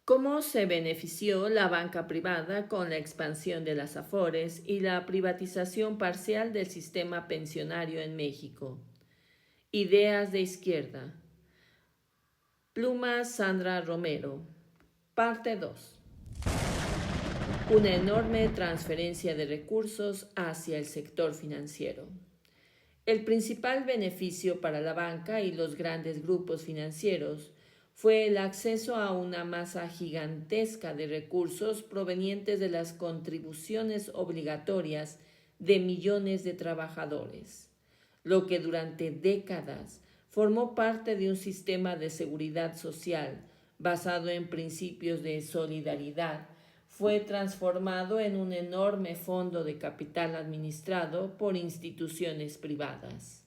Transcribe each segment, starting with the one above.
¿Cómo se benefició la banca privada con la expansión de las Afores y la privatización parcial del sistema pensionario en México? Ideas de izquierda. Pluma Sandra Romero. Parte 2. Una enorme transferencia de recursos hacia el sector financiero. El principal beneficio para la banca y los grandes grupos financieros fue el acceso a una masa gigantesca de recursos provenientes de las contribuciones obligatorias de millones de trabajadores, lo que durante décadas formó parte de un sistema de seguridad social basado en principios de solidaridad. Fue transformado en un enorme fondo de capital administrado por instituciones privadas.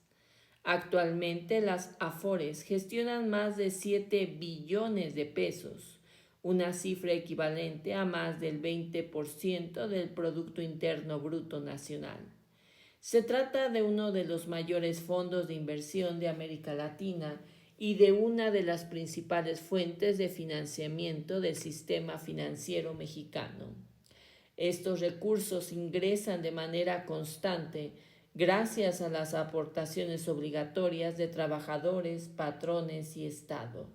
Actualmente las Afores gestionan más de 7 billones de pesos, una cifra equivalente a más del 20% del Producto Interno Bruto Nacional. Se trata de uno de los mayores fondos de inversión de América Latina y de una de las principales fuentes de financiamiento del sistema financiero mexicano. Estos recursos ingresan de manera constante gracias a las aportaciones obligatorias de trabajadores, patrones y Estado,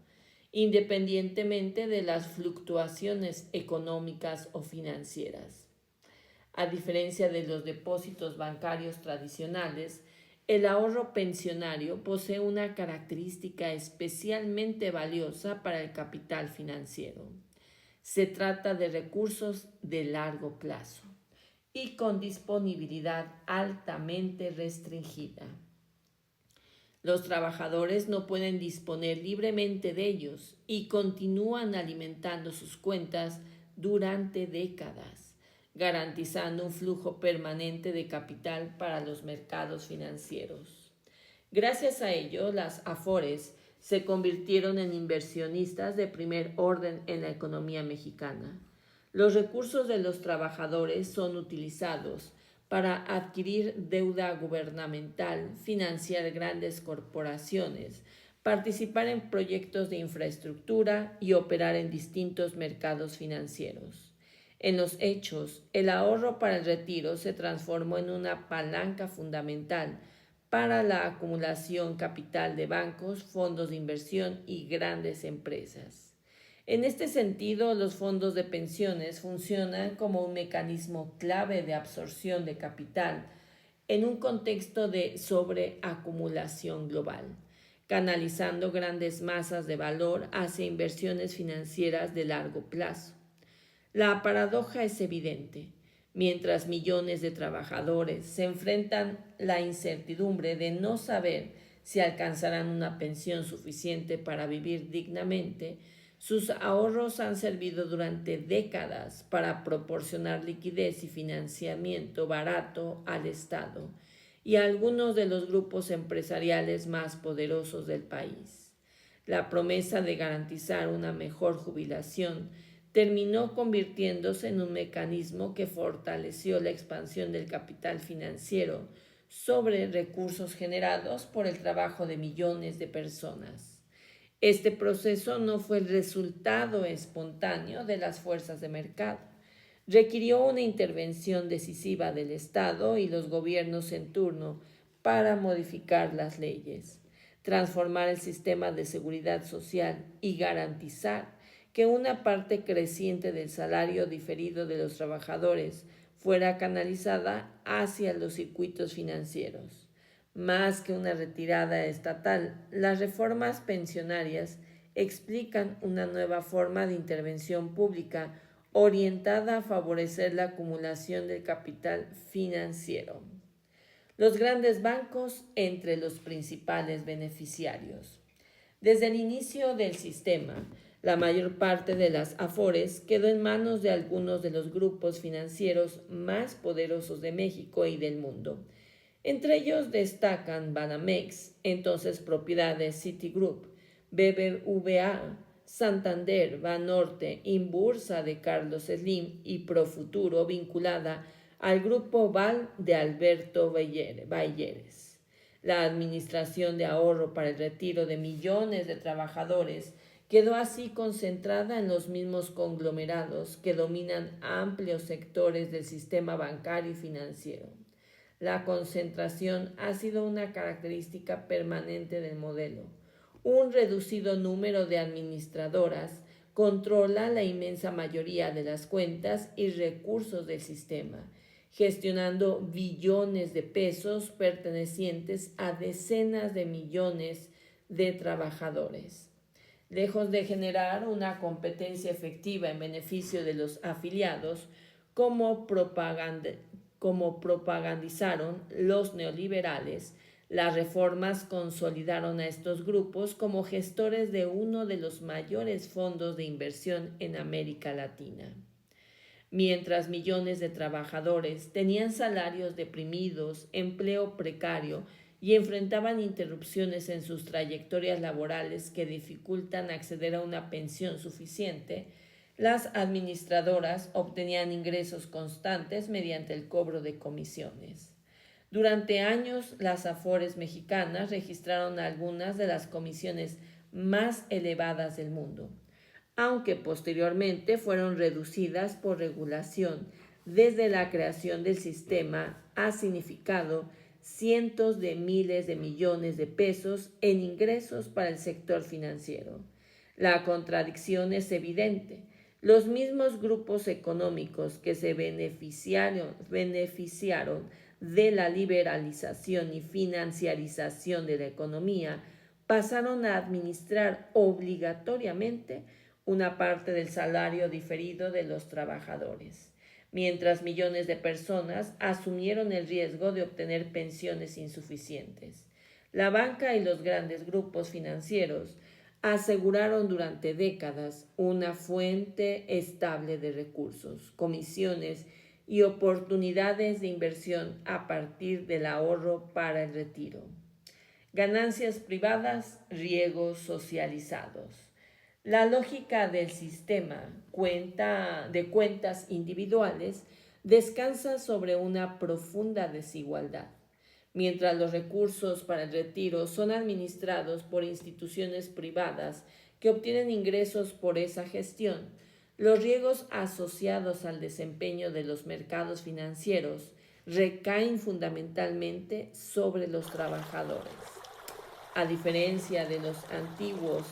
independientemente de las fluctuaciones económicas o financieras. A diferencia de los depósitos bancarios tradicionales, el ahorro pensionario posee una característica especialmente valiosa para el capital financiero. Se trata de recursos de largo plazo y con disponibilidad altamente restringida. Los trabajadores no pueden disponer libremente de ellos y continúan alimentando sus cuentas durante décadas, garantizando un flujo permanente de capital para los mercados financieros. Gracias a ello, las Afores se convirtieron en inversionistas de primer orden en la economía mexicana. Los recursos de los trabajadores son utilizados para adquirir deuda gubernamental, financiar grandes corporaciones, participar en proyectos de infraestructura y operar en distintos mercados financieros. En los hechos, el ahorro para el retiro se transformó en una palanca fundamental para la acumulación capital de bancos, fondos de inversión y grandes empresas. En este sentido, los fondos de pensiones funcionan como un mecanismo clave de absorción de capital en un contexto de sobreacumulación global, canalizando grandes masas de valor hacia inversiones financieras de largo plazo. La paradoja es evidente. Mientras millones de trabajadores se enfrentan la incertidumbre de no saber si alcanzarán una pensión suficiente para vivir dignamente, sus ahorros han servido durante décadas para proporcionar liquidez y financiamiento barato al Estado y a algunos de los grupos empresariales más poderosos del país. La promesa de garantizar una mejor jubilación terminó convirtiéndose en un mecanismo que fortaleció la expansión del capital financiero sobre recursos generados por el trabajo de millones de personas. Este proceso no fue el resultado espontáneo de las fuerzas de mercado. Requirió una intervención decisiva del Estado y los gobiernos en turno para modificar las leyes, transformar el sistema de seguridad social y garantizar que una parte creciente del salario diferido de los trabajadores fuera canalizada hacia los circuitos financieros. Más que una retirada estatal, las reformas pensionarias explican una nueva forma de intervención pública orientada a favorecer la acumulación del capital financiero. Los grandes bancos entre los principales beneficiarios. Desde el inicio del sistema, la mayor parte de las Afores quedó en manos de algunos de los grupos financieros más poderosos de México y del mundo. Entre ellos destacan Banamex, entonces propiedad de Citigroup, BBVA, Santander, Banorte, Inbursa de Carlos Slim y Profuturo, vinculada al grupo Val de Alberto Bayeres. La Administración de Ahorro para el Retiro de millones de trabajadores quedó así concentrada en los mismos conglomerados que dominan amplios sectores del sistema bancario y financiero. La concentración ha sido una característica permanente del modelo. Un reducido número de administradoras controla la inmensa mayoría de las cuentas y recursos del sistema, gestionando billones de pesos pertenecientes a decenas de millones de trabajadores. Lejos de generar una competencia efectiva en beneficio de los afiliados, como propagandizaron los neoliberales, las reformas consolidaron a estos grupos como gestores de uno de los mayores fondos de inversión en América Latina. Mientras millones de trabajadores tenían salarios deprimidos, empleo precario y enfrentaban interrupciones en sus trayectorias laborales que dificultan acceder a una pensión suficiente, las administradoras obtenían ingresos constantes mediante el cobro de comisiones. Durante años, las Afores mexicanas registraron algunas de las comisiones más elevadas del mundo, aunque posteriormente fueron reducidas por regulación. Desde la creación del sistema ha significado cientos de miles de millones de pesos en ingresos para el sector financiero. La contradicción es evidente. Los mismos grupos económicos que se beneficiaron de la liberalización y financiarización de la economía pasaron a administrar obligatoriamente una parte del salario diferido de los trabajadores, mientras millones de personas asumieron el riesgo de obtener pensiones insuficientes. La banca y los grandes grupos financieros aseguraron durante décadas una fuente estable de recursos, comisiones y oportunidades de inversión a partir del ahorro para el retiro. Ganancias privadas, riesgos socializados. La lógica del sistema de cuentas individuales descansa sobre una profunda desigualdad. Mientras los recursos para el retiro son administrados por instituciones privadas que obtienen ingresos por esa gestión, los riesgos asociados al desempeño de los mercados financieros recaen fundamentalmente sobre los trabajadores. A diferencia de los antiguos